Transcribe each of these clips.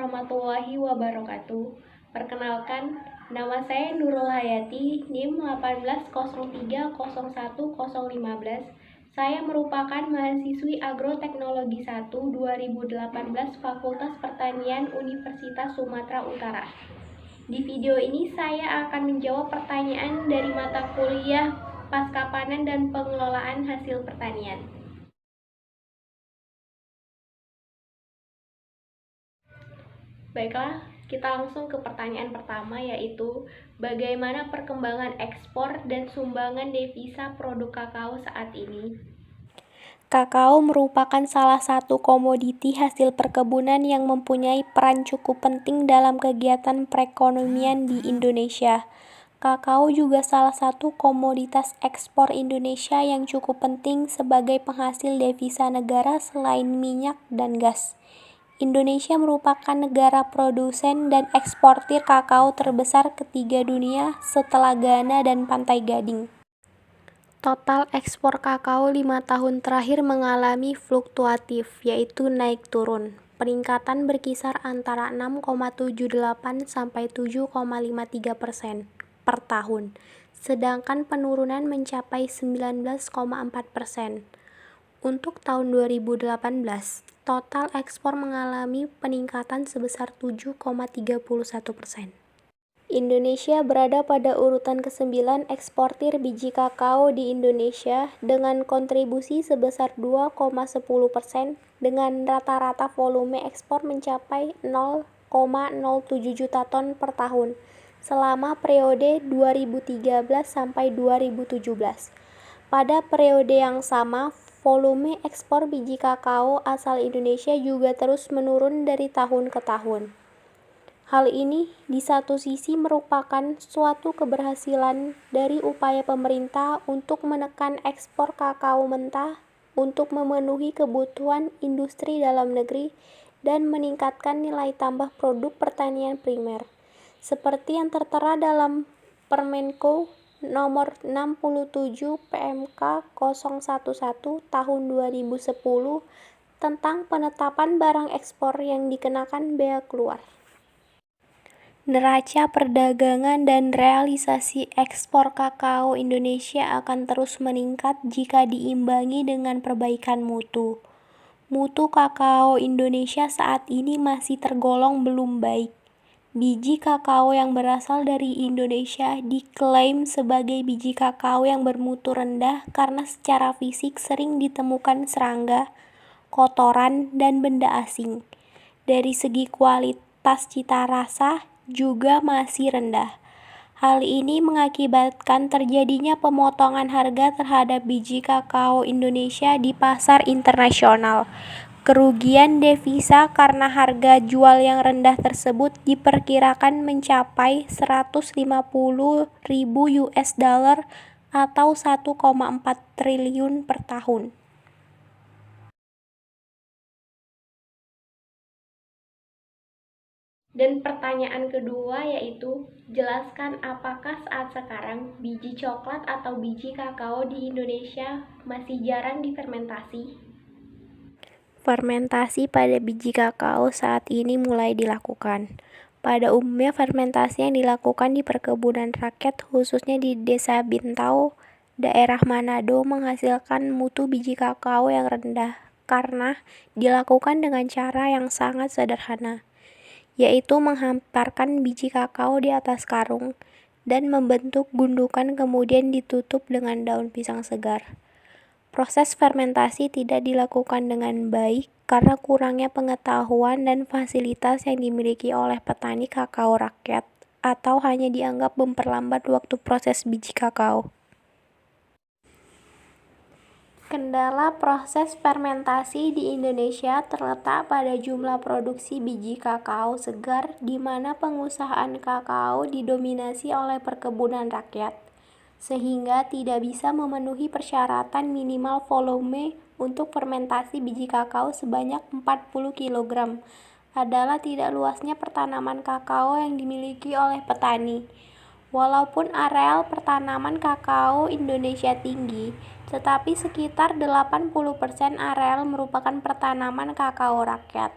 warahmatullahi wabarakatuh. Perkenalkan, nama saya Nurul Hayati, NIM 1803010015. Saya merupakan mahasiswi Agroteknologi 1 2018 Fakultas Pertanian Universitas Sumatera Utara. Di video ini saya akan menjawab pertanyaan dari mata kuliah Pasca Panen dan Pengelolaan Hasil Pertanian. Baiklah, kita langsung ke pertanyaan pertama, yaitu bagaimana perkembangan ekspor dan sumbangan devisa produk kakao saat ini? Kakao merupakan salah satu komoditi hasil perkebunan yang mempunyai peran cukup penting dalam kegiatan perekonomian di Indonesia. Kakao juga salah satu komoditas ekspor Indonesia yang cukup penting sebagai penghasil devisa negara selain minyak dan gas. Indonesia merupakan negara produsen dan eksportir kakao terbesar ketiga dunia setelah Ghana dan Pantai Gading. Total ekspor kakao 5 tahun terakhir mengalami fluktuatif, yaitu naik turun. Peningkatan berkisar antara 6,78 sampai 7,53% per tahun, sedangkan penurunan mencapai 19,4%. Untuk tahun 2018, total ekspor mengalami peningkatan sebesar 7,31%. Indonesia berada pada urutan ke-9 eksportir biji kakao di Indonesia dengan kontribusi sebesar 2,10% dengan rata-rata volume ekspor mencapai 0,07 juta ton per tahun selama periode 2013 sampai 2017. Pada periode yang sama, volume ekspor biji kakao asal Indonesia juga terus menurun dari tahun ke tahun. Hal ini di satu sisi merupakan suatu keberhasilan dari upaya pemerintah untuk menekan ekspor kakao mentah untuk memenuhi kebutuhan industri dalam negeri dan meningkatkan nilai tambah produk pertanian primer, seperti yang tertera dalam Permenko Nomor 67 PMK 011 Tahun 2010 tentang penetapan barang ekspor yang dikenakan bea keluar. Neraca perdagangan dan realisasi ekspor kakao Indonesia akan terus meningkat jika diimbangi dengan perbaikan mutu. Mutu kakao Indonesia saat ini masih tergolong belum baik. Biji kakao yang berasal dari Indonesia diklaim sebagai biji kakao yang bermutu rendah karena secara fisik sering ditemukan serangga, kotoran, dan benda asing. Dari segi kualitas cita rasa juga masih rendah. Hal ini mengakibatkan terjadinya pemotongan harga terhadap biji kakao Indonesia di pasar internasional. Kerugian devisa karena harga jual yang rendah tersebut diperkirakan mencapai 150.000 US dollar atau 1,4 triliun per tahun. Dan pertanyaan kedua yaitu, jelaskan apakah saat sekarang biji coklat atau biji kakao di Indonesia masih jarang difermentasi? Fermentasi pada biji kakao saat ini mulai dilakukan. Pada umumnya fermentasi yang dilakukan di perkebunan rakyat khususnya di Desa Bintau, daerah Manado menghasilkan mutu biji kakao yang rendah karena dilakukan dengan cara yang sangat sederhana, yaitu menghamparkan biji kakao di atas karung dan membentuk gundukan kemudian ditutup dengan daun pisang segar. Proses fermentasi tidak dilakukan dengan baik karena kurangnya pengetahuan dan fasilitas yang dimiliki oleh petani kakao rakyat atau hanya dianggap memperlambat waktu proses biji kakao. Kendala proses fermentasi di Indonesia terletak pada jumlah produksi biji kakao segar di mana pengusahaan kakao didominasi oleh perkebunan rakyat, sehingga tidak bisa memenuhi persyaratan minimal volume untuk fermentasi biji kakao sebanyak 40 kg adalah tidak luasnya pertanaman kakao yang dimiliki oleh petani. Walaupun areal pertanaman kakao Indonesia tinggi, tetapi sekitar 80% areal merupakan pertanaman kakao rakyat.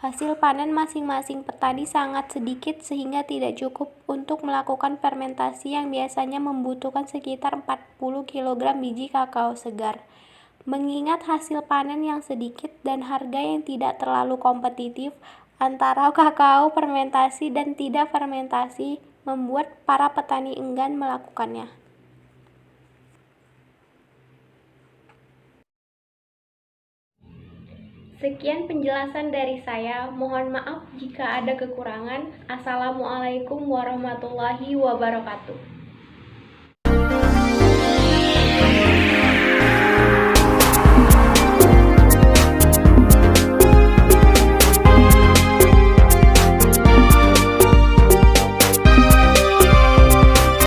Hasil panen masing-masing petani sangat sedikit sehingga tidak cukup untuk melakukan fermentasi yang biasanya membutuhkan sekitar 40 kg biji kakao segar. Mengingat hasil panen yang sedikit dan harga yang tidak terlalu kompetitif antara kakao fermentasi dan tidak fermentasi, membuat para petani enggan melakukannya. Sekian penjelasan dari saya. Mohon maaf jika ada kekurangan. Assalamualaikum warahmatullahi wabarakatuh.